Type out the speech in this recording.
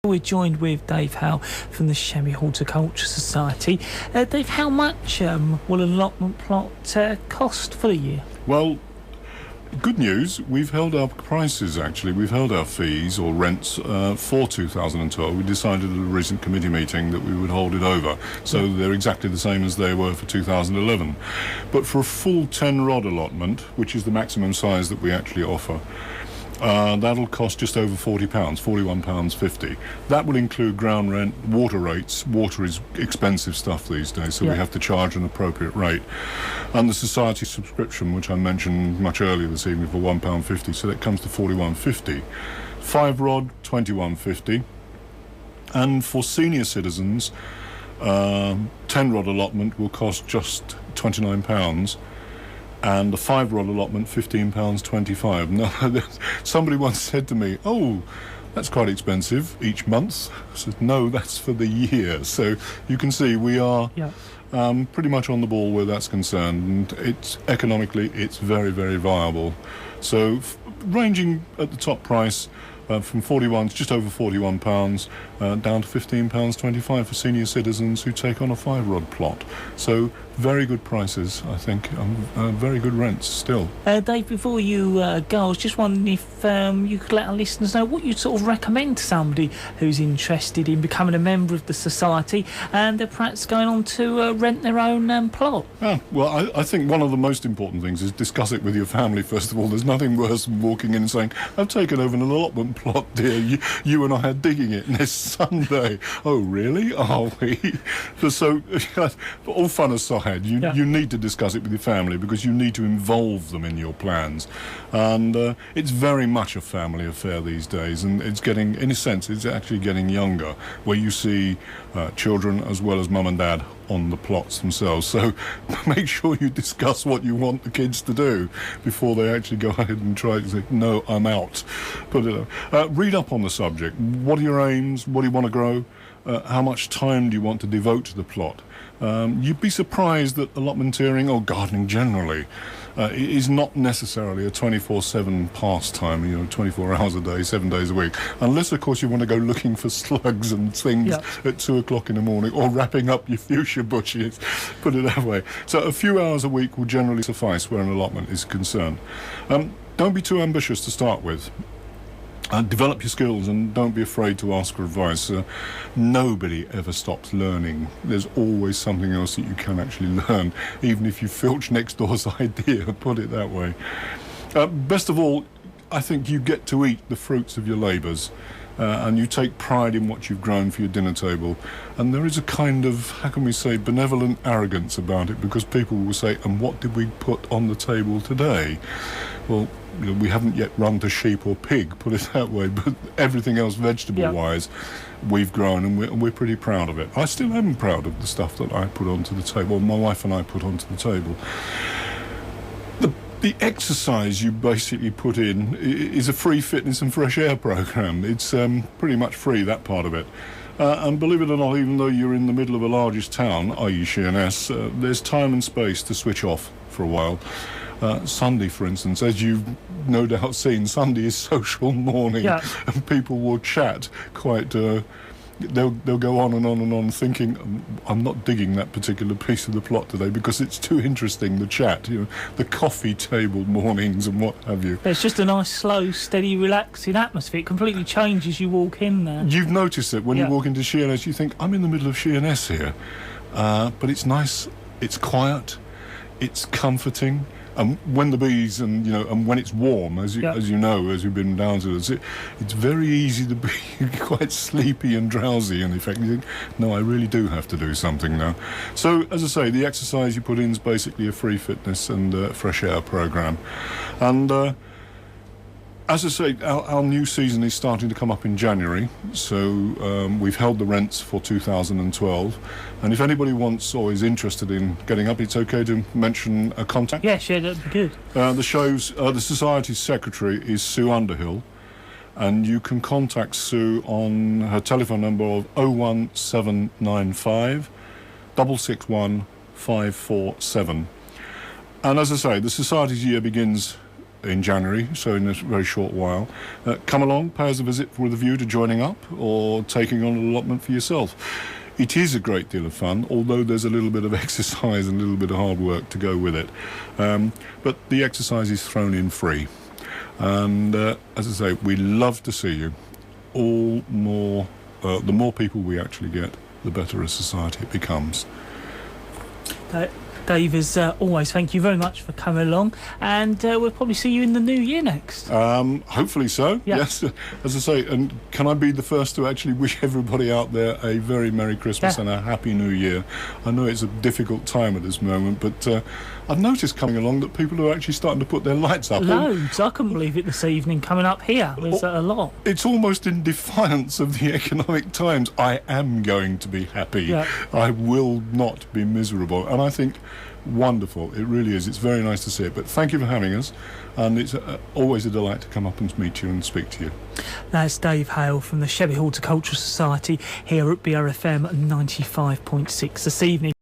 We're joined with Dave Hale from the Sheppey Horticultural Society. Dave, how much will an allotment plot cost for the year? Well, good news, we've held our prices actually. We've held our fees or rents for 2012. We decided at a recent committee meeting that we would hold it over. So they're exactly the same as they were for 2011. But for a full 10 rod allotment, which is the maximum size that we actually offer, that'll cost just over £40, £41.50. That will include ground rent, water rates. Water is expensive stuff these days, so we have to charge an appropriate rate. And the society subscription, which I mentioned much earlier this evening, for £1.50, so that comes to £41.50. 5 rod, £21.50. And for senior citizens, 10 rod allotment will cost just £29. And the 5 rod allotment, £15.25. Now, somebody once said to me, "Oh, that's quite expensive each month." I said, "No, that's for the year." So you can see we are pretty much on the ball where that's concerned. And it's economically, it's very, very viable. So ranging at the top price from 41 to just over £41, down to £15.25 for senior citizens who take on a 5 rod plot. So very good prices, I think, very good rents still. Dave, before you go, I was just wondering if you could let our listeners know what you'd sort of recommend to somebody who's interested in becoming a member of the society and they're perhaps going on to rent their own plot. Well, I think one of the most important things is discuss it with your family, first of all. There's nothing worse than walking in and saying, "I've taken over an allotment plot, dear. You and I are digging it this Sunday." "Oh, really? Are we?" So, all fun aside, you need to discuss it with your family because you need to involve them in your plans. And it's very much a family affair these days, and it's getting, in a sense, it's actually getting younger, where you see children as well as mum and dad on the plots themselves. So make sure you discuss what you want the kids to do before they actually go ahead and try to say, "No, I'm out." Read up on the subject. What are your aims? What do you want to grow? How much time do you want to devote to the plot? You'd be surprised that allotmenteering, or gardening generally, is not necessarily a 24/7 pastime, 24 hours a day, 7 days a week. Unless, of course, you want to go looking for slugs and things at 2 o'clock in the morning, or wrapping up your fuchsia bushes, put it that way. So a few hours a week will generally suffice where an allotment is concerned. Don't be too ambitious to start with. Develop your skills and don't be afraid to ask for advice. Nobody ever stops learning. There's always something else that you can actually learn, even if you filch next door's idea, put it that way. Best of all, I think you get to eat the fruits of your labours. And you take pride in what you've grown for your dinner table. And there is a kind of, how can we say, benevolent arrogance about it, because people will say, "And what did we put on the table today?" Well, we haven't yet run to sheep or pig, put it that way, but everything else vegetable-wise we've grown, and we're pretty proud of it. I still am proud of the stuff that I put onto the table, my wife and I put onto the table. The exercise you basically put in is a free fitness and fresh air program. It's pretty much free, that part of it. And believe it or not, even though you're in the middle of a largest town, i.e. Sheerness, there's time and space to switch off for a while. Sunday, for instance, as you've no doubt seen, Sunday is social morning, and people will chat quite... They'll go on and on and on thinking, "I'm not digging that particular piece of the plot today because it's too interesting, the chat, the coffee table mornings and what have you." It's just a nice, slow, steady, relaxing atmosphere. It completely changes as you walk in there. You've noticed it when you walk into Sheerness, you think, "I'm in the middle of Sheerness here." But it's nice, it's quiet, it's comforting. And when the bees and when it's warm, as you know, as you've been down to it, it's very easy to be quite sleepy and drowsy. And in fact, you think, "No, I really do have to do something now." So, as I say, the exercise you put in is basically a free fitness and fresh air program. And as I say, our new season is starting to come up in January, so we've held the rents for 2012. And if anybody wants or is interested in getting up, it's okay to mention a contact. Yes, that'd be good. The Society's secretary is Sue Underhill, and you can contact Sue on her telephone number of 01795 661 547. And as I say, the Society's year begins in January, so in a very short while. Come along, pay us a visit with a view to joining up or taking on an allotment for yourself. It is a great deal of fun, although there's a little bit of exercise and a little bit of hard work to go with it. But the exercise is thrown in free. And as I say, we love to see you. The more people we actually get, the better a society it becomes. Dave, as always, thank you very much for coming along, and we'll probably see you in the new year next. Hopefully so, yeah. Yes. As I say, and can I be the first to actually wish everybody out there a very Merry Christmas and a Happy New Year. I know it's a difficult time at this moment, but I've noticed coming along that people are actually starting to put their lights up. Loads. I couldn't believe it this evening coming up here. There's a lot. It's almost in defiance of the economic times. I am going to be happy. Yeah. I will not be miserable. And I think wonderful. It really is. It's very nice to see it. But thank you for having us. And it's always a delight to come up and meet you and speak to you. That's Dave Hale from the Sheppey Horticultural Society here at BRFM 95.6 this evening.